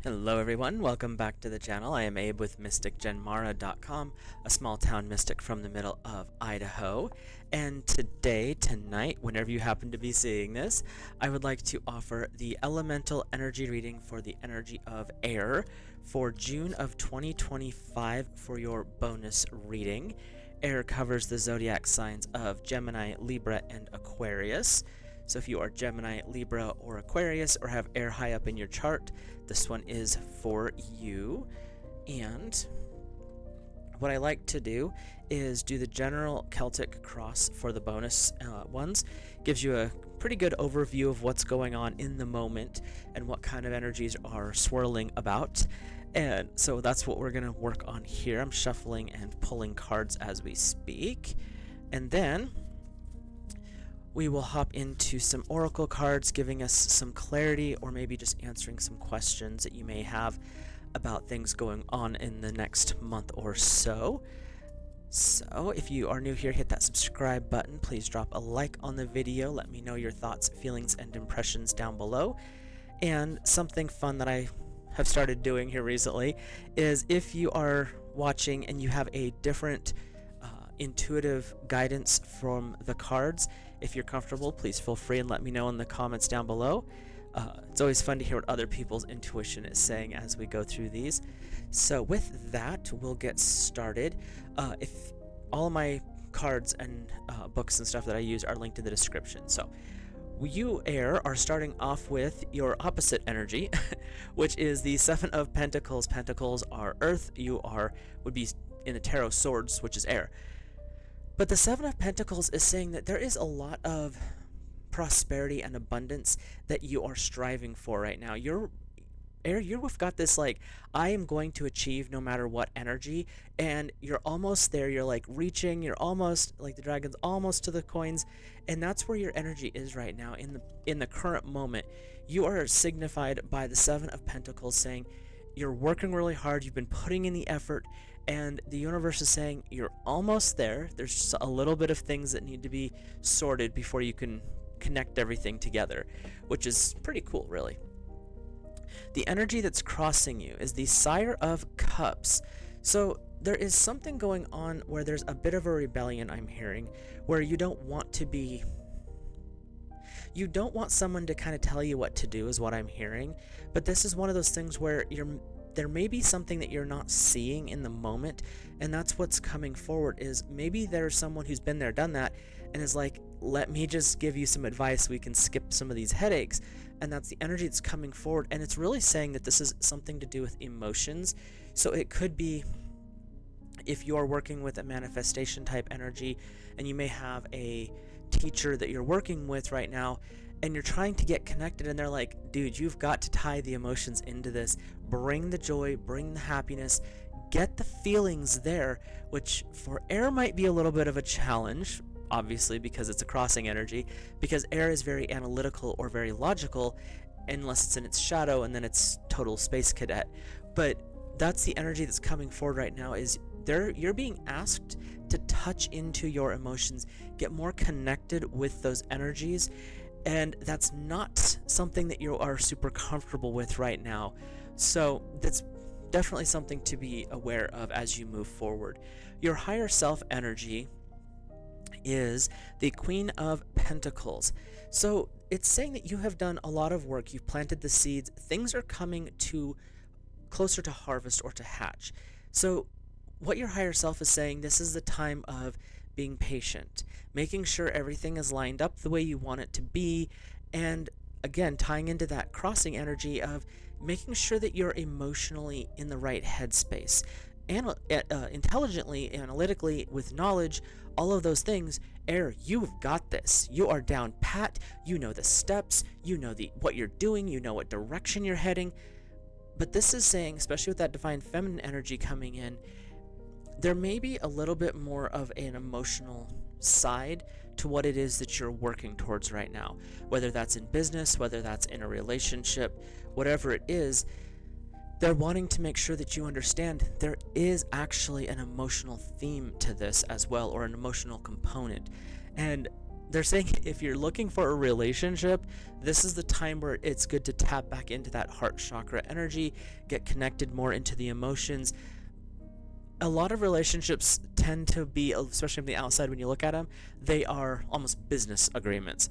Hello everyone, welcome back to the channel. I am Abe with MysticGenMara.com, a small town mystic from the middle of Idaho. And tonight, whenever you happen to be seeing this, I would like to offer the elemental energy reading for the energy of air for June of 2025 for your bonus reading. Air covers the zodiac signs of Gemini, Libra, and Aquarius. So if you are Gemini, Libra, or Aquarius, or have air high up in your chart, this one is for you. And what I like to do is do the general Celtic cross for the bonus ones. Gives you a pretty good overview of what's going on in the moment and what kind of energies are swirling about. And so that's what we're going to work on here. I'm shuffling and pulling cards as we speak. And then we will hop into some oracle cards, giving us some clarity or maybe just answering some questions that you may have about things going on in the next month or so. So if you are new here, hit that subscribe button. Please drop a like on the video. Let me know your thoughts, feelings, and impressions down below. And something fun that I have started doing here recently is if you are watching and you have a different intuitive guidance from the cards, if you're comfortable, please feel free and let me know in the comments down below. It's always fun to hear what other people's intuition is saying as we go through these. So with that, we'll get started. If all of my cards and books and stuff that I use are linked in the description. So you, air, are starting off with your opposite energy, which is the Seven of Pentacles. Pentacles are earth. You would be in the tarot swords, which is air. But the Seven of Pentacles is saying that there is a lot of prosperity and abundance that you are striving for right now. You've got this, like, I am going to achieve no matter what energy, and you're almost there. You're like reaching, you're almost, like the dragon's almost to the coins, and that's where your energy is right now in the current moment. You are signified by the Seven of Pentacles, saying you're working really hard, you've been putting in the effort, and the universe is saying you're almost there. There's a little bit of things that need to be sorted before you can connect everything together, which is pretty cool, really. The energy that's crossing you is the Sire of Cups. So there is something going on where there's a bit of a rebellion, I'm hearing, where you don't want someone to kind of tell you what to do, is what I'm hearing. But this is one of those things where there may be something that you're not seeing in the moment, and that's what's coming forward. Is maybe there's someone who's been there, done that, and is like, let me just give you some advice, we can skip some of these headaches. And that's the energy that's coming forward, and it's really saying that this is something to do with emotions. So it could be, if you are working with a manifestation type energy, and you may have a teacher that you're working with right now, and you're trying to get connected, and they're like, dude, you've got to tie the emotions into this, bring the joy, bring the happiness, get the feelings there, which for air might be a little bit of a challenge, obviously, because it's a crossing energy, because air is very analytical or very logical, unless it's in its shadow, and then it's total space cadet. But that's the energy that's coming forward right now, is you're being asked to touch into your emotions, get more connected with those energies, and that's not something that you are super comfortable with right now. So that's definitely something to be aware of as you move forward. Your higher self energy is the Queen of Pentacles. So it's saying that you have done a lot of work, you've planted the seeds, things are coming to closer to harvest or to hatch. So what your higher self is saying, this is the time of being patient, making sure everything is lined up the way you want it to be, and again, tying into that crossing energy of making sure that you're emotionally in the right headspace. Intelligently, analytically, with knowledge, all of those things. Air, you've got this. You are down pat, you know the steps, you know what you're doing, you know what direction you're heading. But this is saying, especially with that divine feminine energy coming in, there may be a little bit more of an emotional side to what it is that you're working towards right now. Whether that's in business, whether that's in a relationship, whatever it is, they're wanting to make sure that you understand there is actually an emotional theme to this as well, or an emotional component. And they're saying if you're looking for a relationship, this is the time where it's good to tap back into that heart chakra energy, get connected more into the emotions. A lot of relationships tend to be, especially from the outside when you look at them, they are almost business agreements.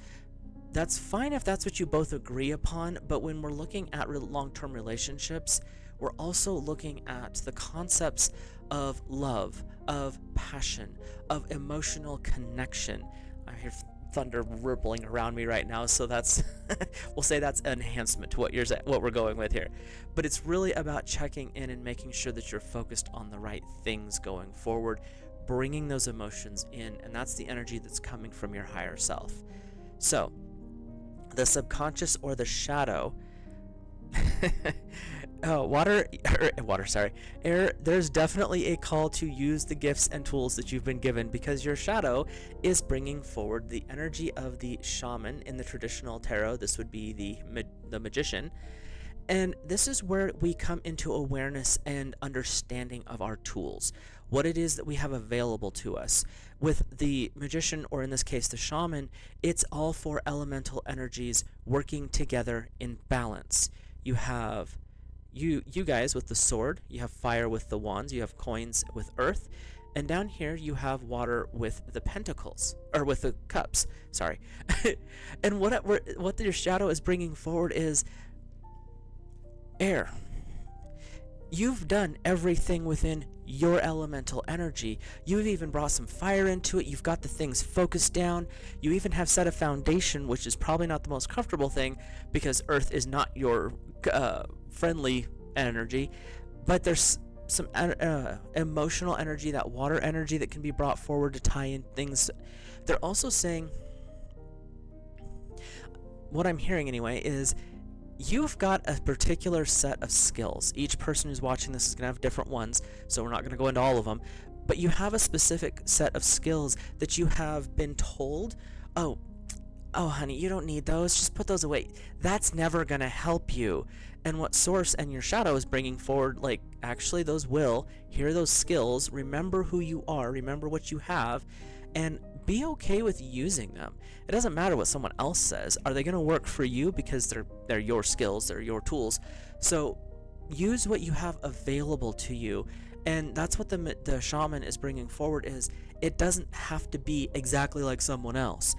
That's fine if that's what you both agree upon, but when we're looking at long-term relationships, we're also looking at the concepts of love, of passion, of emotional connection. I hear thunder rippling around me right now, so that's we'll say that's an enhancement to what we're going with here. But it's really about checking in and making sure that you're focused on the right things going forward, bringing those emotions in, and that's the energy that's coming from your higher self. So the subconscious or the shadow air, there's definitely a call to use the gifts and tools that you've been given, because your shadow is bringing forward the energy of the shaman in the traditional tarot. This would be the magician, and this is where we come into awareness and understanding of our tools, what it is that we have available to us. With the magician, or in this case the shaman, it's all four elemental energies working together in balance. You have you guys with the sword, you have fire with the wands, you have coins with earth, and down here you have water with the pentacles, or with the cups, sorry. And what your shadow is bringing forward is air. You've done everything within your elemental energy. You've even brought some fire into it. You've got the things focused down. You even have set a foundation, which is probably not the most comfortable thing, because earth is not your friendly energy, but there's some emotional energy, that water energy that can be brought forward to tie in things. They're also saying, what I'm hearing anyway, is you've got a particular set of skills. Each person who's watching this is going to have different ones, so we're not going to go into all of them, but you have a specific set of skills that you have been told, oh honey, you don't need those, just put those away. That's never going to help you. And what Source and your shadow is bringing forward, like, actually those will, here are those skills, remember who you are, remember what you have, and be okay with using them. It doesn't matter what someone else says. Are they going to work for you? Because they're your skills, they're your tools. So use what you have available to you. And that's what the shaman is bringing forward, is it doesn't have to be exactly like someone else,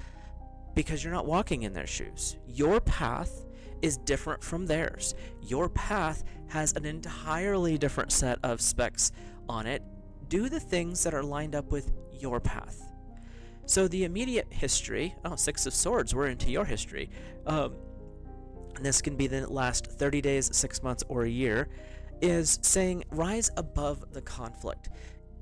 because you're not walking in their shoes. Your path is different from theirs. Your path has an entirely different set of specs on it. Do the things that are lined up with your path. So the immediate history, Six of Swords, we're into your history. And this can be the last 30 days, 6 months, or a year, is saying rise above the conflict.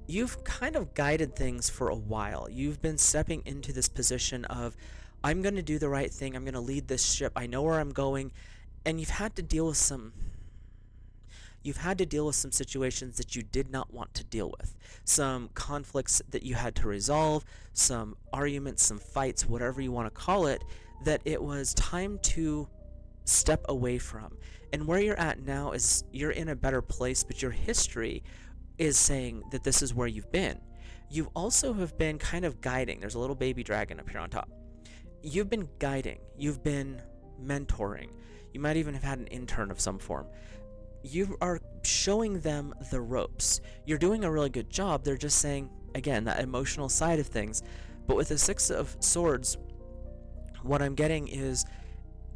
You've kind of guided things for a while. You've been stepping into this position of, I'm going to do the right thing, I'm going to lead this ship, I know where I'm going, and you've had to deal with some situations that you did not want to deal with, some conflicts that you had to resolve, some arguments, some fights, whatever you want to call it, that it was time to step away from. And where you're at now is you're in a better place, but your history is saying that this is where you've been. You also have been kind of guiding. There's a little baby dragon up here on top. You've been guiding, you've been mentoring, you might even have had an intern of some form. You are showing them the ropes. You're doing a really good job. They're just saying, again, that emotional side of things. But with the Six of Swords, what I'm getting is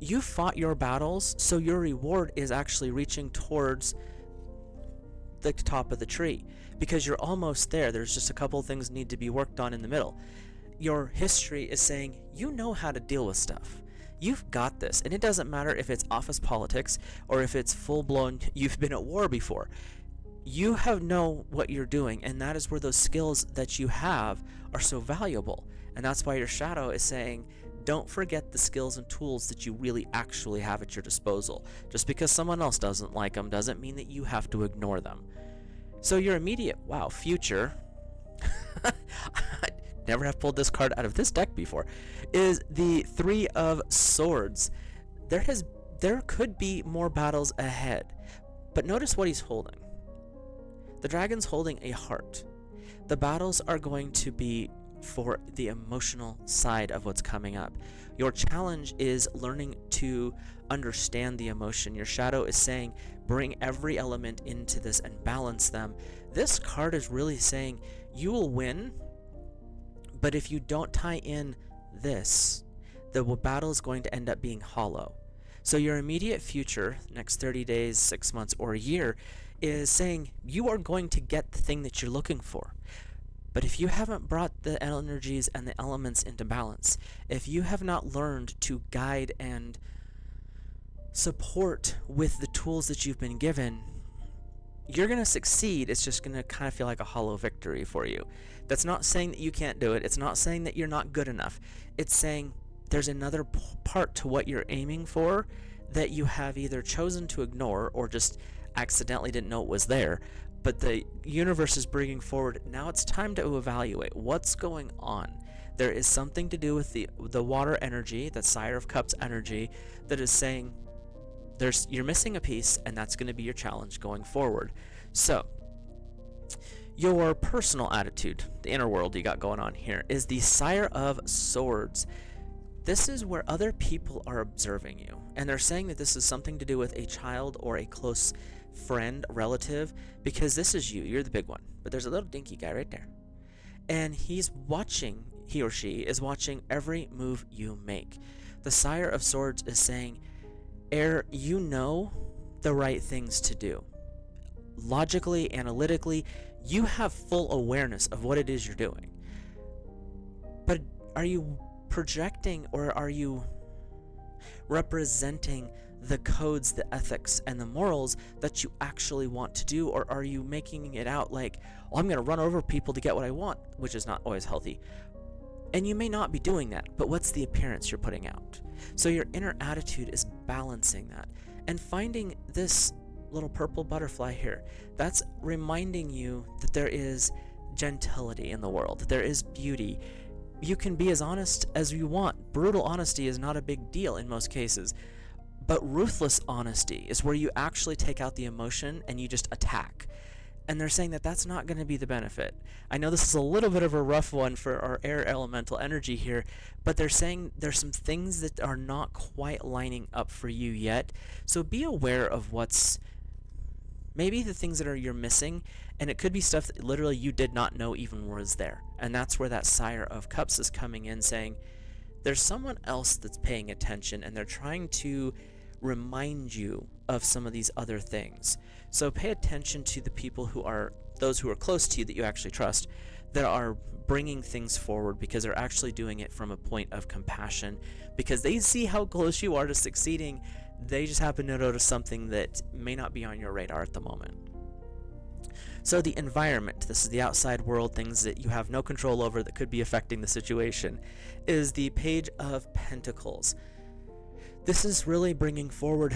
you fought your battles, so your reward is actually reaching towards the top of the tree, because you're almost there. There's just a couple things need to be worked on in the middle. Your history is saying you know how to deal with stuff. You've got this, and it doesn't matter if it's office politics or if it's full-blown, you've been at war before. You know what you're doing, and that is where those skills that you have are so valuable. And that's why your shadow is saying, don't forget the skills and tools that you really actually have at your disposal. Just because someone else doesn't like them doesn't mean that you have to ignore them. So your immediate, future, never have pulled this card out of this deck before, is the Three of Swords. There could be more battles ahead, but notice what he's holding. The dragon's holding a heart. The battles are going to be for the emotional side of what's coming up. Your challenge is learning to understand the emotion. Your shadow is saying, bring every element into this and balance them. This card is really saying, you will win, but if you don't tie in this, the battle is going to end up being hollow. So your immediate future, next 30 days, 6 months, or a year, is saying you are going to get the thing that you're looking for. But if you haven't brought the energies and the elements into balance, if you have not learned to guide and support with the tools that you've been given, you're going to succeed. It's just going to kind of feel like a hollow victory for you. That's not saying that you can't do it. It's not saying that you're not good enough. It's saying there's another part to what you're aiming for that you have either chosen to ignore or just accidentally didn't know it was there. But the universe is bringing forward, now it's time to evaluate what's going on. There is something to do with the water energy, the Sire of Cups energy, that is saying you're missing a piece, and that's going to be your challenge going forward. So, your personal attitude, the inner world you got going on here, is the Sire of Swords. This is where other people are observing you, and they're saying that this is something to do with a child or a close friend, relative, because this is you. You're the big one. But there's a little dinky guy right there. And he or she is watching every move you make. The Sire of Swords is saying, Air, you know the right things to do. Logically, analytically, you have full awareness of what it is you're doing. But are you projecting, or are you representing the codes, the ethics, and the morals that you actually want to do? Or are you making it out like, I'm going to run over people to get what I want, which is not always healthy? And you may not be doing that, but what's the appearance you're putting out? So your inner attitude is balancing that and finding this little purple butterfly here. That's reminding you that there is gentility in the world, that there is beauty. You can be as honest as you want. Brutal honesty is not a big deal in most cases. But ruthless honesty is where you actually take out the emotion and you just attack. And they're saying that that's not going to be the benefit. I know this is a little bit of a rough one for our air elemental energy here, but they're saying there's some things that are not quite lining up for you yet. So be aware of what's maybe the things that you're missing, and it could be stuff that literally you did not know even was there. And that's where that Sire of Cups is coming in, saying there's someone else that's paying attention, and they're trying to remind you of some of these other things. So pay attention to the people those who are close to you that you actually trust, that are bringing things forward, because they're actually doing it from a point of compassion, because they see how close you are to succeeding. They just happen to notice something that may not be on your radar at the moment. So the environment, this is the outside world, things that you have no control over that could be affecting the situation, is the Page of Pentacles. This is really bringing forward,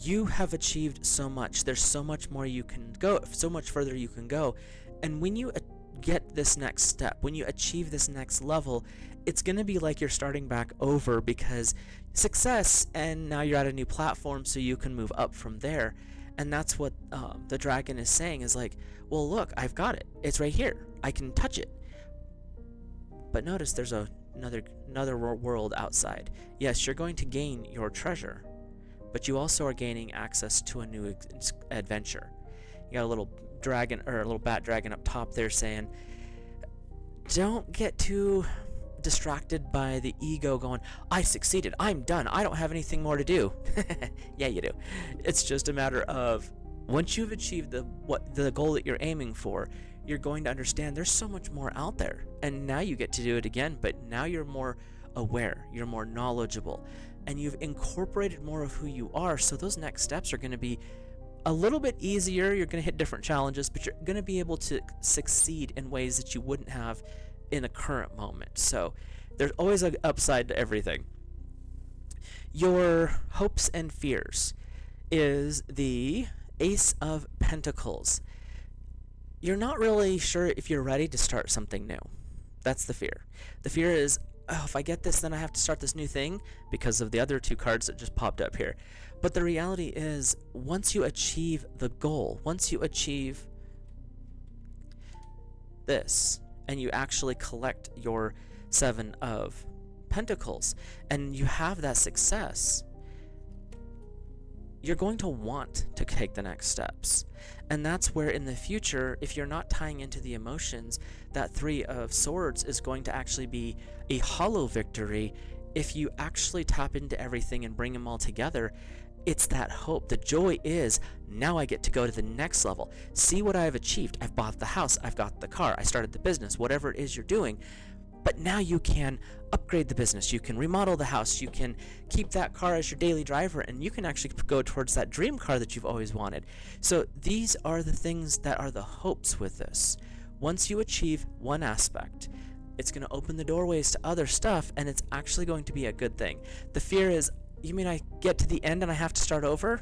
you have achieved so much. There's so much more you can go, so much further you can go. And when you get this next step, when you achieve this next level, it's going to be like you're starting back over, because success, and now you're at a new platform, so you can move up from there. And that's what the dragon is saying, is like, well, look, I've got it. It's right here. I can touch it. But notice there's another world outside. Yes, you're going to gain your treasure, but you also are gaining access to a new adventure. You got a little dragon, or a little bat dragon up top there saying, don't get too distracted by the ego going, I succeeded, I'm done, I don't have anything more to do. Yeah, you do. It's just a matter of, once you've achieved the goal that you're aiming for, you're going to understand there's so much more out there, and now you get to do it again. But now you're more aware, you're more knowledgeable, and you've incorporated more of who you are. So those next steps are going to be a little bit easier. You're going to hit different challenges, but you're going to be able to succeed in ways that you wouldn't have in a current moment. So there's always an upside to everything. Your hopes and fears is the Ace of Pentacles. You're not really sure if you're ready to start something new. That's the fear. The fear is, oh, if I get this, then I have to start this new thing, because of the other two cards that just popped up here. But the reality is, once you achieve the goal, once you achieve this, and you actually collect your 7 of Pentacles, and you have that success, you're going to want to take the next steps. And that's where in the future, if you're not tying into the emotions, that 3 of Swords is going to actually be a hollow victory. If you actually tap into everything and bring them all together, it's that hope. The joy is, now I get to go to the next level. See what I've achieved. I've bought the house, I've got the car, I started the business, whatever it is you're doing. But now you can upgrade the business, you can remodel the house, you can keep that car as your daily driver, and you can actually go towards that dream car that you've always wanted. So these are the things that are the hopes with this. Once you achieve one aspect, it's going to open the doorways to other stuff, and it's actually going to be a good thing. The fear is, you mean I get to the end and I have to start over?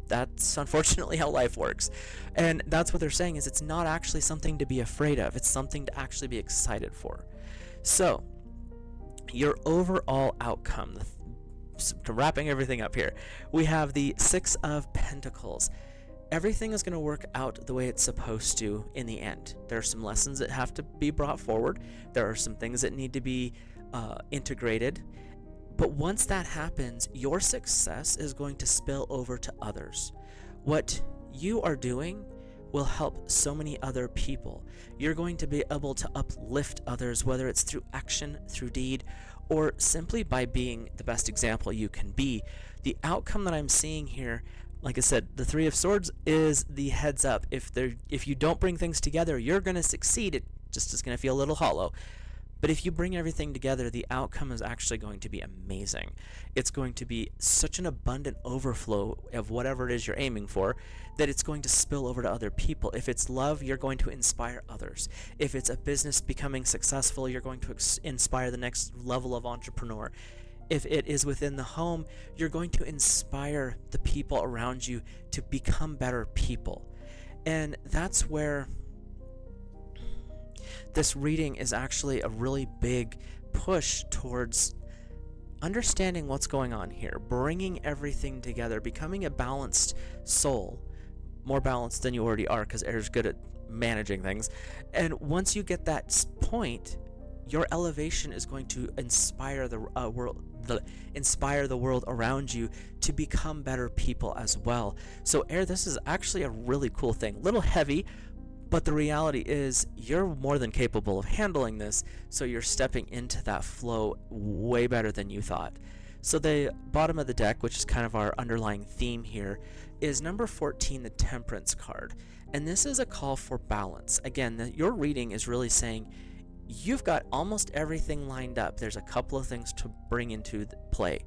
That's unfortunately how life works. And that's what they're saying, is it's not actually something to be afraid of. It's something to actually be excited for. So, your overall outcome, wrapping everything up here, we have the 6 of Pentacles. Everything is going to work out the way it's supposed to in the end. There are some lessons that have to be brought forward. There are some things that need to be integrated. But once that happens, your success is going to spill over to others. What you are doing will help so many other people. You're going to be able to uplift others, whether it's through action, through deed, or simply by being the best example you can be. The outcome that I'm seeing here, like I said, the 3 of Swords is the heads up. If you don't bring things together, you're going to succeed. It just is going to feel a little hollow. But if you bring everything together, the outcome is actually going to be amazing. It's going to be such an abundant overflow of whatever it is you're aiming for that it's going to spill over to other people. If it's love, you're going to inspire others. If it's a business becoming successful, you're going to inspire the next level of entrepreneur. If it is within the home, you're going to inspire the people around you to become better people. And that's where this reading is actually a really big push towards understanding what's going on here, bringing everything together, becoming a balanced soul, more balanced than you already are, because Air's good at managing things. And once you get that point, your elevation is going to inspire the world around you to become better people as well. So Air, this is actually a really cool thing. Little heavy, but the reality is you're more than capable of handling this, so you're stepping into that flow way better than you thought. So the bottom of the deck, which is kind of our underlying theme here, is number 14, the Temperance card. And this is a call for balance. Again, your reading is really saying you've got almost everything lined up. There's a couple of things to bring into play,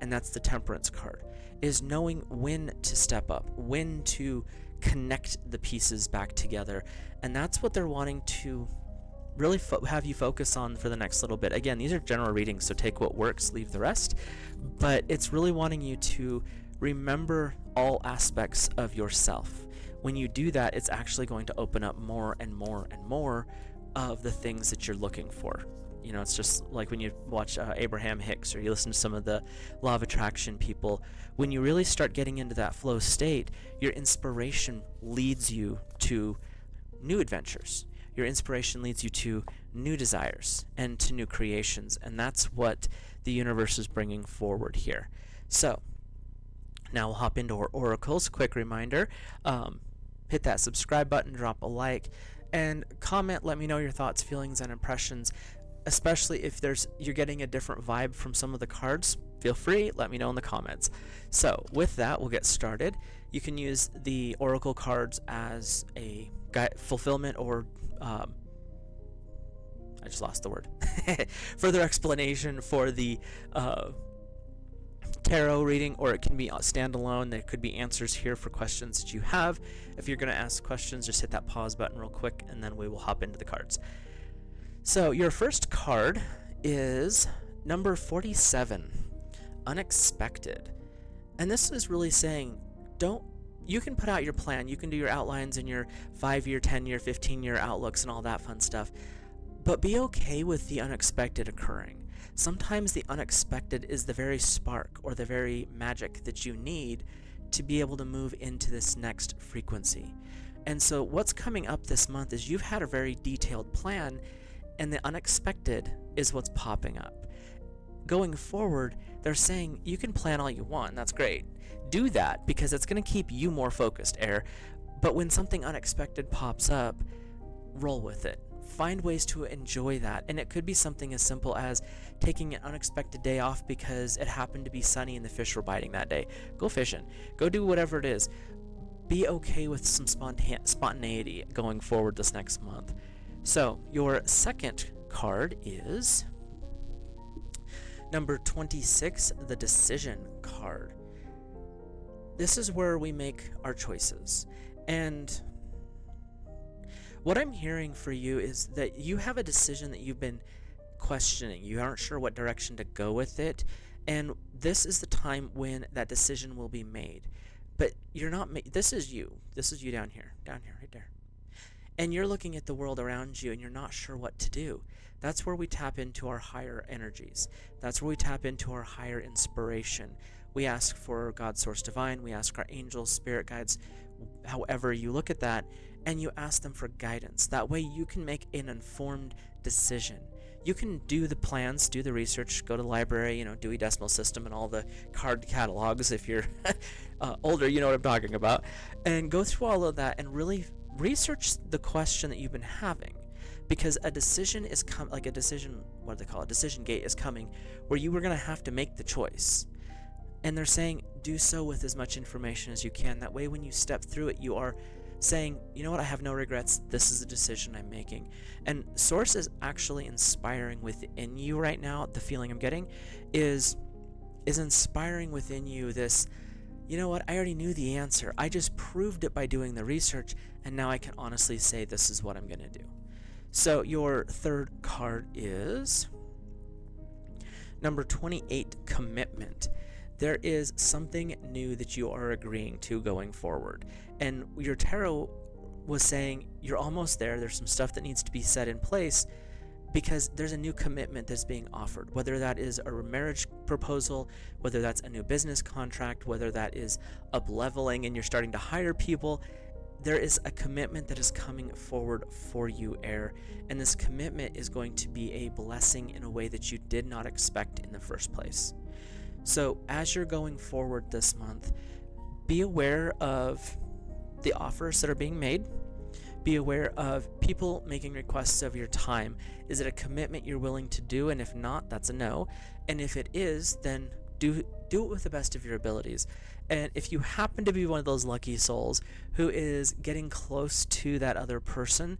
and that's the Temperance card, is knowing when to step up, when to connect the pieces back together. And that's what they're wanting to really have you focus on for the next little bit. Again, these are general readings, so take what works, leave the rest. But it's really wanting you to remember all aspects of yourself. When you do that, it's actually going to open up more and more and more of the things that you're looking for. You know, it's just like when you watch Abraham Hicks, or you listen to some of the Law of Attraction people. When you really start getting into that flow state, your inspiration leads you to new adventures. Your inspiration leads you to new desires and to new creations. And that's what the universe is bringing forward here. So now we'll hop into our oracles. Quick reminder, hit that subscribe button, drop a like, and comment. Let me know your thoughts, feelings, and impressions. Especially if you're getting a different vibe from some of the cards, feel free, let me know in the comments. So with that, we'll get started. You can use the oracle cards as a fulfillment or I just lost the word. Further explanation for the tarot reading, or it can be standalone. There could be answers here for questions that you have. If you're going to ask questions, just hit that pause button real quick, and then we will hop into the cards. So your first card is number 47, Unexpected. And this is really saying, you can put out your plan, you can do your outlines and your 5-year, 10-year, 15-year outlooks and all that fun stuff, but be okay with the unexpected occurring. Sometimes the unexpected is the very spark or the very magic that you need to be able to move into this next frequency. And so what's coming up this month is you've had a very detailed plan, and the unexpected is what's popping up. Going forward, they're saying you can plan all you want, and that's great. Do that because it's going to keep you more focused, Air. But when something unexpected pops up, roll with it. Find ways to enjoy that. And it could be something as simple as taking an unexpected day off because it happened to be sunny and the fish were biting that day. Go fishing. Go do whatever it is. Be okay with some spontaneity going forward this next month. So, your second card is number 26, the Decision card. This is where we make our choices. And what I'm hearing for you is that you have a decision that you've been questioning. You aren't sure what direction to go with it. And this is the time when that decision will be made. But you're not, this is you. This is you down here, right there. And you're looking at the world around you and you're not sure what to do. That's where we tap into our higher energies. That's where we tap into our higher inspiration. We ask for God's source divine. We ask our angels, spirit guides, however you look at that, and you ask them for guidance. That way you can make an informed decision. You can do the plans, do the research, go to the library, Dewey Decimal System and all the card catalogs if you're older, you know what I'm talking about, and go through all of that and really research the question that you've been having. Because a decision is a decision gate is coming where you were going to have to make the choice. And they're saying do so with as much information as you can. That way when you step through it, you are saying, you know what, I have no regrets. This is the decision I'm making. And Source is actually inspiring within you right now. The feeling I'm getting is inspiring within you this, you know what, I already knew the answer. I just proved it by doing the research, and now I can honestly say this is what I'm going to do. So your third card is number 28, Commitment. There is something new that you are agreeing to going forward. And your tarot was saying you're almost there. There's some stuff that needs to be set in place because there's a new commitment that's being offered, whether that is a marriage proposal, whether that's a new business contract, whether that is up-leveling and you're starting to hire people. There is a commitment that is coming forward for you, Air, and this commitment is going to be a blessing in a way that you did not expect in the first place. So as you're going forward this month, be aware of the offers that are being made. Be aware of people making requests of your time. Is it a commitment you're willing to do? And if not, that's a no. And if it is, then do it with the best of your abilities. And if you happen to be one of those lucky souls who is getting close to that other person,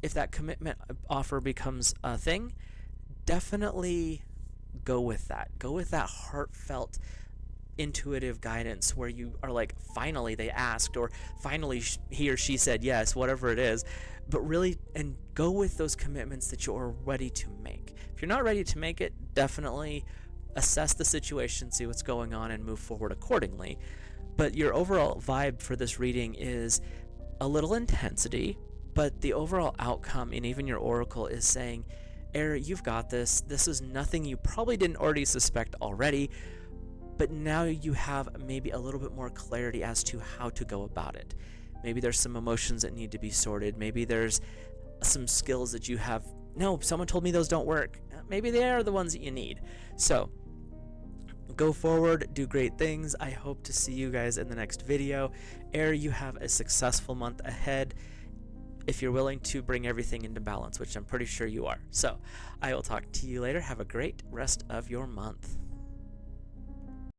if that commitment offer becomes a thing, definitely go with that. Go with that heartfelt, intuitive guidance where you are like, finally they asked, or finally he or she said yes, whatever it is. But really, and go with those commitments that you're ready to make. If you're not ready to make it, definitely assess the situation, see what's going on, and move forward accordingly. But your overall vibe for this reading is a little intensity, but the overall outcome, and even your oracle is saying, Air, you've got this. This is nothing you probably didn't already suspect already, but now you have maybe a little bit more clarity as to how to go about it. Maybe there's some emotions that need to be sorted. Maybe there's some skills that you have. No, someone told me those don't work. Maybe they are the ones that you need. So go forward, do great things. I hope to see you guys in the next video. Air, you have a successful month ahead if you're willing to bring everything into balance, which I'm pretty sure you are. So I will talk to you later. Have a great rest of your month.